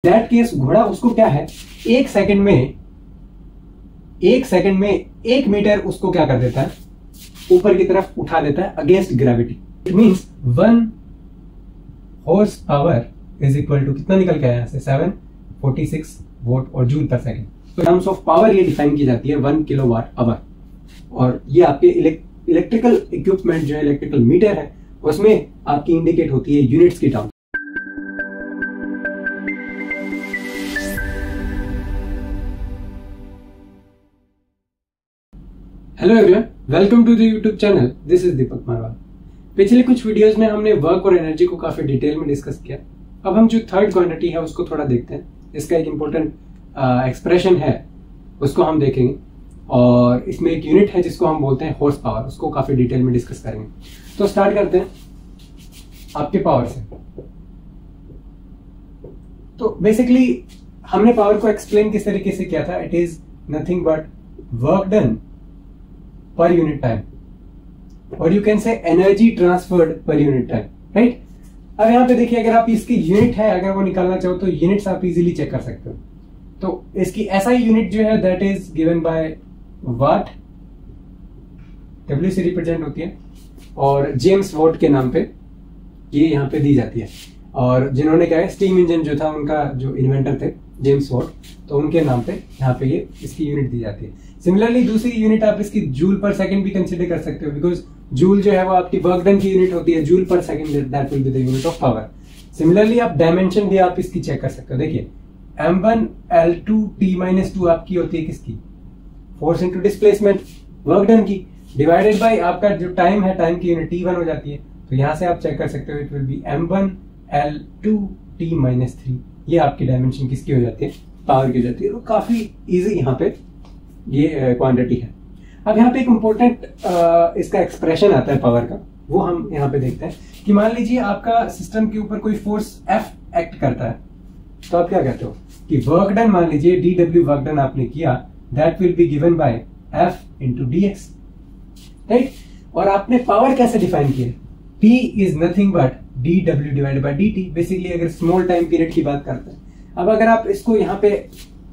That case घोड़ा उसको क्या है, एक सेकंड में 1 मीटर उसको क्या कर देता है, ऊपर की तरफ उठा देता है against gravity. It means 1 horse power is equal to कितना निकल के आया यहाँ से 746 वोट और जूल पर सेकंड। तो टर्म्स ऑफ पावर ये डिफाइन की जाती है 1 किलोवाट आवर। और ये आपके इलेक्ट्रिकल इक्विपमेंट जो है, इलेक्ट्रिकल मीटर है, उसमें आपकी इंडिकेट होती है यूनिट्स की टर्म। Hello everyone, welcome to the YouTube channel. This is Deepak Marwal. पिछले कुछ वीडियोस में हमने वर्क और एनर्जी को काफी डिटेल में डिस्कस किया। अब हम जो थर्ड क्वांटिटी है उसको थोड़ा देखते हैं। इसका एक इंपॉर्टेंट एक्सप्रेशन है, उसको हम देखेंगे। और इसमें एक यूनिट है जिसको हम बोलते हैं हॉर्स पावर, उसको काफी डिटेल में डिस्कस करेंगे। तो स्टार्ट करते हैं आपके पावर से। तो बेसिकली हमने पावर को एक्सप्लेन किस तरीके से किया था। It is nothing but work done per unit time, और यू कैन से energy transferred per unit time, right. अब यहाँ पे देखिए, अगर आप इसकी यूनिट है, अगर वो निकालना चाहो तो यूनिट्स आप इजीली चेक कर सकते हो। तो इसकी एसआई यूनिट जो है that is given by watt, W से रिप्रेजेंट होती है, और जेम्स वॉट के नाम पे ये यहाँ पे दी जाती है। और जिन्होंने क्या है, स्टीम इंजन जो था, उनका जो इन्वेंटर थे जेम्स वॉट, तो उनके नाम पे यहाँ पे ये इसकी यूनिट दी जाती है। सिमिलरली दूसरी यूनिट आप इसकी जूल पर सेकंड भी कंसीडर कर सकते हो, बिकॉज जूल जो है वो आपकी वर्क डन की यूनिट होती है। Joule per second that will be the unit of power. Similarly आप डायमेंशन भी आप इसकी चेक कर सकते हो। देखिए m1L2T-2 आपकी होती है किसकी, force into displacement work done की, डिवाइडेड बाय आपका जो टाइम है, टाइम की यूनिट T1 हो जाती है। तो यहां से आप चेक कर सकते हो, इट विल बी m1L2T-3। ये आपकी डायमेंशन किसकी हो जाती है, पावर की हो जाती है। तो काफी इजी यहाँ पे ये क्वांटिटी है। अब यहाँ पे एक इंपॉर्टेंट इसका एक्सप्रेशन आता है पावर का, वो हम यहाँ पे देखते हैं कि मान लीजिए आपका सिस्टम के ऊपर कोई फोर्स F एक्ट करता है, तो आप क्या कहते हो कि वर्क डन, मान लीजिए DW वर्क डन आपने किया, that will be given by F into DX, right. और आपने पावर कैसे डिफाइन किया, P is nothing but DW divided by DT। Basically अगर स्मॉल टाइम पीरियड की बात करते हैं, अब अगर आप इसको यहाँ पे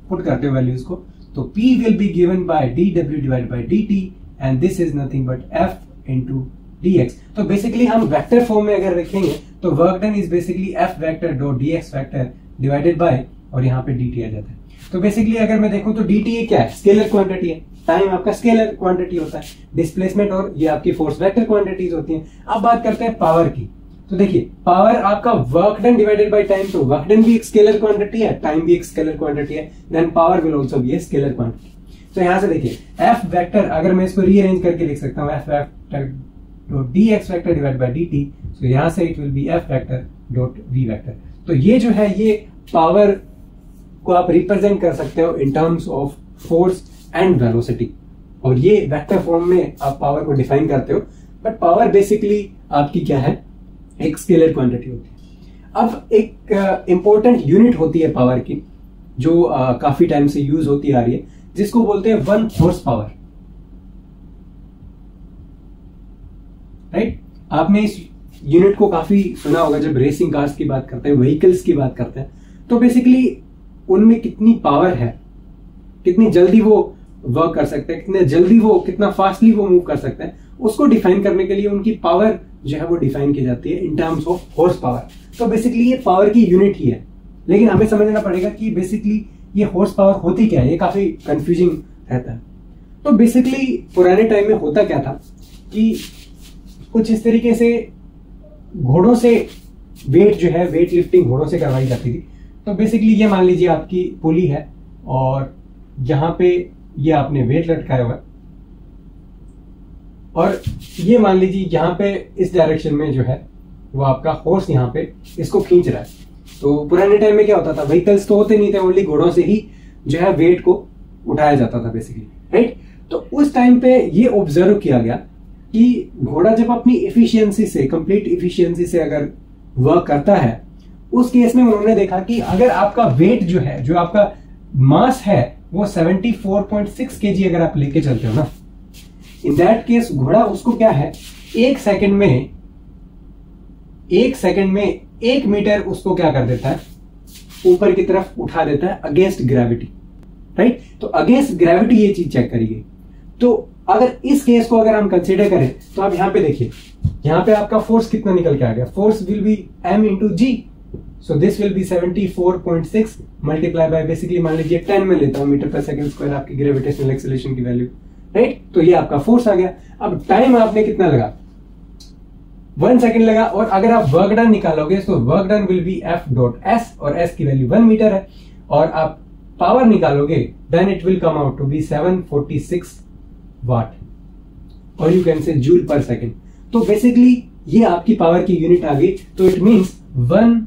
पुट करते हो वैल्यूज को, तो P will be given by dW divided by dt and this is nothing but F into dx। तो बेसिकली हम वेक्टर फॉर्म में अगर रखेंगे तो work done is basically F vector dot dx vector divided by, और यहाँ पे dt आ जाता है। तो बेसिकली अगर मैं देखूं तो dt ये क्या है, स्केलर क्वांटिटी है। टाइम आपका स्केलर क्वांटिटी होता है, डिस्प्लेसमेंट और ये आपकी फोर्स वेक्टर क्वांटिटीज होती हैं। अब बात करते हैं पावर की। तो देखिए पावर आपका work done divided by time, तो वर्क डन भी एक स्केलर क्वांटिटी है, टाइम भी एक स्केलर क्वांटिटी है, then power will also be a scalar quantity. तो यहां से देखिए F वेक्टर, अगर मैं इसको रीअरेंज करके लिख सकता हूं, F vector dot dx vector divided by dt, सो यहां से it will be F vector dot v vector. तो ये जो है, ये पावर को आप रिप्रेजेंट कर सकते हो in terms of force and velocity, और ये वेक्टर फॉर्म में आप पावर को डिफाइन करते हो। बट पावर बेसिकली आपकी क्या है, एक स्केलर क्वांटिटी होती है। अब एक इंपॉर्टेंट यूनिट होती है पावर की, जो काफी टाइम से यूज होती आ रही है, जिसको बोलते हैं 1 हॉर्स पावर, राइट। आपने इस यूनिट को काफी सुना होगा जब रेसिंग कार्स की बात करते हैं, व्हीकल्स की बात करते हैं। तो बेसिकली उनमें कितनी पावर है, कितनी जल्दी वो वर्क कर सकते हैं, कितने जल्दी वो, कितना फास्टली वो मूव कर सकते हैं, उसको डिफाइन करने के लिए उनकी पावर जो है वो डिफाइन की जाती है in terms of horse power. तो बेसिकली ये पावर की यूनिट ही है, लेकिन हमें समझना पड़ेगा कि बेसिकली ये हॉर्स पावर होती क्या है। ये काफी कंफ्यूजिंग रहता है। तो बेसिकली पुराने टाइम में होता क्या था कि कुछ इस तरीके से घोड़ों से वेट जो है, वेट लिफ्टिंग घोड़ों से करवाई जाती थी। तो बेसिकली ये मान लीजिए आपकी पुली है, और यहाँ पे ये आपने वेट लटकाया हुआ है, और ये मान लीजिए यहाँ पे इस डायरेक्शन में जो है वो आपका हॉर्स यहाँ पे इसको खींच रहा है। तो पुराने टाइम में क्या होता था, व्हीकल्स तो होते नहीं थे, ओनली घोड़ों से ही जो है वेट को उठाया जाता था बेसिकली, राइट। तो उस टाइम पे ये ऑब्जर्व किया गया कि घोड़ा जब अपनी इफिशियंसी से, कंप्लीट इफिशियंसी से अगर वर्क करता है, उस केस में उन्होंने देखा कि अगर आपका वेट जो है, जो आपका मास है, वो 74.6 kg अगर आप लेके चलते हो ना, इन दैट केस घोड़ा उसको क्या है, एक सेकंड में 1 मीटर उसको क्या कर देता है, ऊपर की तरफ उठा देता है अगेंस्ट ग्रेविटी, राइट। तो अगेंस्ट ग्रेविटी ये चीज चेक करिए। तो अगर इस केस को अगर हम कंसीडर करें तो आप यहां पे देखिए, यहां पे आपका फोर्स कितना निकल के आ गया, force will be m into g, so this will be 74.6 multiply by basically मान लीजिए 10 में लेता हूं मीटर पर सेकंड स्क्वायर आपकी ग्रेविटेशनल एक्सेलरेशन की वैल्यू, राइट। तो ये आपका फोर्स आ गया। अब टाइम आपने कितना लगा, 1 सेकंड लगा। और अगर आप वर्क डन निकालोगे तो work done will be F dot S, और S की वैल्यू 1 मीटर है। और आप पावर निकालोगे then it will come out to be 746 watt, और you can say joule per second. तो बेसिकली ये आपकी पावर की यूनिट आ गई। तो it means 1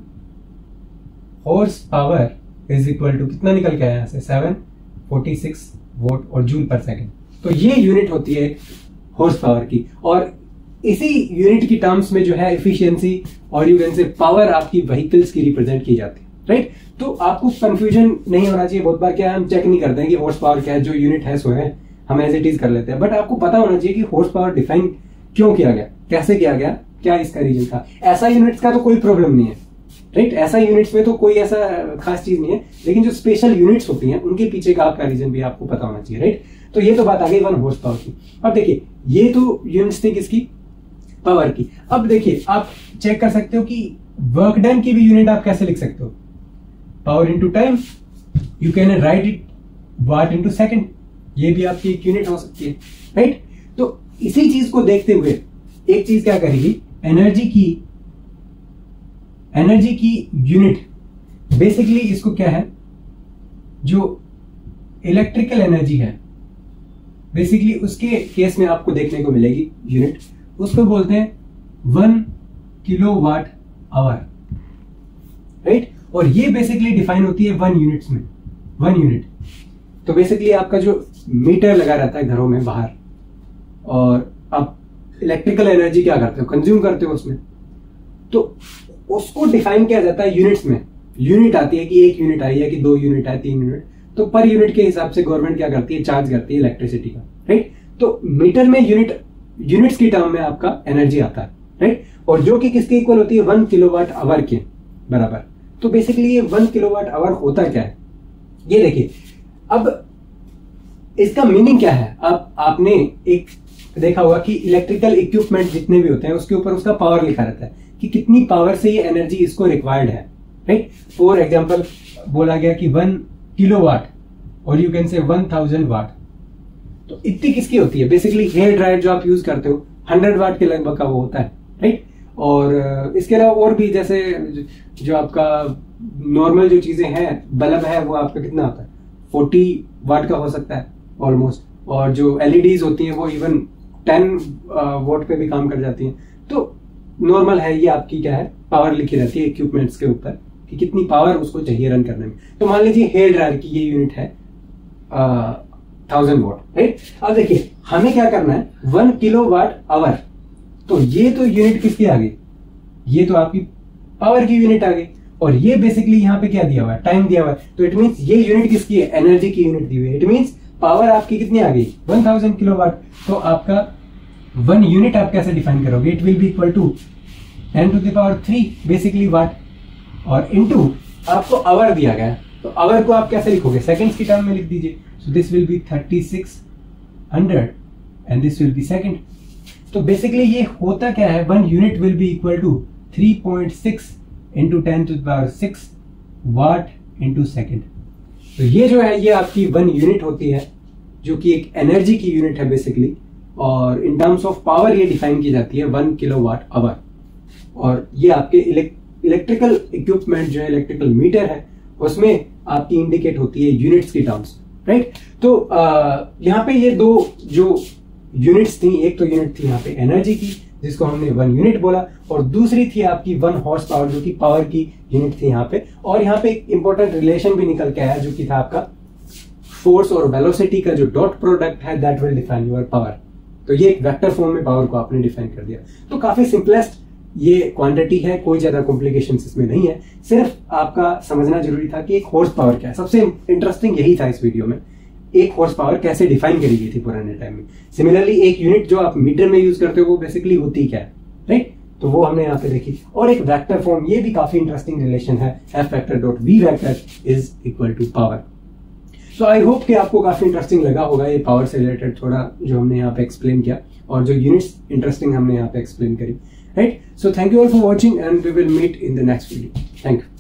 horse power is equal to कितना निकल के आया यहां से 746 वोट और जूल पर सेकंड। तो ये यूनिट होती है हॉर्स पावर की। और इसी यूनिट की टर्म्स में जो है एफिशिएंसी और यू कैन से पावर आपकी व्हीकल्स की रिप्रेजेंट की जाती है, राइट। तो आपको कंफ्यूजन नहीं होना चाहिए। बहुत बार क्या हम चेक नहीं करते हैं कि हॉर्स पावर क्या है, जो यूनिट है सो है, हम एज इट इज कर लेते हैं। बट आपको पता होना चाहिए कि हॉर्स पावर डिफाइन क्यों किया गया, कैसे किया गया, क्या इसका रीजन था। ऐसा यूनिट्स का तो कोई प्रॉब्लम नहीं है, राइट। ऐसा यूनिट्स में तो कोई ऐसा खास चीज नहीं है, लेकिन जो स्पेशल यूनिट्स होती हैं उनके पीछे का आपका रीजन भी आपको पता होना चाहिए, राइट। तो ये तो बात आ गई 1 हॉर्स पावर की। अब देखिए ये तो यूनिट्स थी किसकी, पावर की। अब देखिए आप चेक कर सकते हो कि वर्क डन की भी यूनिट आप कैसे लिख सकते हो, power into time, you can write it watt into second, ये भी आपकी एक यूनिट हो सकती है, राइट। तो इसी चीज को देखते हुए एक चीज क्या करेगी, एनर्जी की यूनिट बेसिकली इसको क्या है, जो इलेक्ट्रिकल एनर्जी है बेसिकली उसके केस में आपको देखने को मिलेगी यूनिट, उसको बोलते हैं 1 किलोवाट आवर, राइट। और ये बेसिकली डिफाइन होती है 1 यूनिट्स में, 1 यूनिट। तो बेसिकली आपका जो मीटर लगा रहता है घरों में बाहर, और आप इलेक्ट्रिकल एनर्जी क्या करते हो, कंज्यूम करते हो उसमें, तो उसको डिफाइन किया जाता है यूनिट्स में। यूनिट आती है कि 1 यूनिट आई है कि 2 यूनिट है, 3 यूनिट, तो पर यूनिट के हिसाब से गवर्नमेंट क्या करती है, चार्ज करती है इलेक्ट्रिसिटी का, राइट। तो मीटर में यूनिट्स की टर्म में आपका एनर्जी आता है, राइट। और जो कि किसके इक्वल होती है, 1 किलोवाट आवर के बराबर। तो बेसिकली ये 1 किलोवाट आवर होता क्या है, ये देखिए। अब इसका मीनिंग क्या है, अब आपने एक देखा होगा कि इलेक्ट्रिकल इक्विपमेंट जितने भी होते हैं उसके ऊपर उसका पावर लिखा रहता है कि कितनी पावर से ये एनर्जी इसको रिक्वायर्ड है, राइट। फॉर एग्जांपल बोला गया कि 1 किलोवाट, और यू कैन से 1000 वाट। तो इतनी किसकी होती है, बेसिकली हेयर ड्रायर जो आप यूज करते हो 100 वाट के लगभग का वो होता है, राइट। और इसके अलावा और भी जैसे जो आपका नॉर्मल जो चीजें हैं, बल्ब है वो आपका कितना होता है, 40 वाट का हो सकता है ऑलमोस्ट। और जो एलईडीज होती हैं वो इवन 10 वॉट पे भी काम कर जाती हैं। तो नॉर्मल है, ये आपकी क्या है, पावर लिखी रहती है इक्विपमेंट्स के ऊपर कि कितनी पावर उसको चाहिए रन करने में। तो मान लीजिए हेयर ड्रायर की ये यूनिट है 1000 वॉट, राइट। अब देखिए हमें क्या करना है, 1 किलोवाट आवर। तो ये तो यूनिट किसकी आ गई, ये तो आपकी पावर की यूनिट आ गई। और ये बेसिकली यहाँ पे क्या दिया हुआ है, टाइम दिया हुआ है। तो इट मींस ये यूनिट किसकी है, एनर्जी की यूनिट दी हुई है। इट मींस पावर आपकी कितनी आ गई, 1000 किलोवाट। तो आपका 1 यूनिट आप कैसे डिफाइन करोगे, it will be equal to 10 to the power 3 basically watt, और इनटू आपको आवर दिया गया है। तो आवर को आप कैसे लिखोगे, सेकंड्स की टर्म में लिख दीजिए। So this will be 3600 and this will be second. तो बेसिकली ये होता क्या है, 1 unit will be equal to 3.6 into 10 to the power 6 watt into second. तो ये जो है ये आपकी 1 यूनिट होती है, जो कि एक एनर्जी की यूनिट है बेसिकली। और इन टर्म्स ऑफ पावर ये डिफाइन की जाती है 1 किलोवाट आवर। और ये आपके इलेक्ट्रिकल इक्विपमेंट जो है, इलेक्ट्रिकल मीटर है, उसमें आपकी इंडिकेट होती है यूनिट्स की टर्म्स, राइट। तो यहाँ पे ये 2 जो यूनिट्स थी, एक तो यूनिट थी यहाँ पे एनर्जी की जिसको हमने 1 यूनिट बोला, और दूसरी थी आपकी 1 हॉर्स पावर जो कि पावर की यूनिट थी यहाँ पे। और यहाँ पे एक इंपॉर्टेंट रिलेशन भी निकल के आया जो कि था आपका फोर्स और वेलोसिटी का जो डॉट प्रोडक्ट है, that will define your power. तो ये एक वेक्टर फॉर्म में पावर को आपने डिफाइन कर दिया। तो काफी सिंपलेस्ट ये क्वांटिटी है, कोई ज्यादा कॉम्प्लिकेशंस इसमें नहीं है। सिर्फ आपका समझना जरूरी था कि एक हॉर्स पावर क्या है। सबसे इंटरेस्टिंग यही था इस वीडियो में, एक हॉर्स पावर कैसे डिफाइन करी गई थी पुराने टाइम में। सिमिलरली एक यूनिट जो आप मीटर में यूज करते हो वो बेसिकली होती क्या है, राइट। तो वो हमने यहाँ पे देखी। और एक वेक्टर फॉर्म, ये भी काफी इंटरेस्टिंग रिलेशन है, F vector dot V vector is equal to power. So I hope कि आपको काफी इंटरेस्टिंग लगा होगा ये पावर से रिलेटेड थोड़ा जो हमने यहाँ पे एक्सप्लेन किया, और जो यूनिट्स इंटरेस्टिंग हमने यहाँ पे एक्सप्लेन करी, right. So thank you all for watching and we will meet in the next video. Thank you.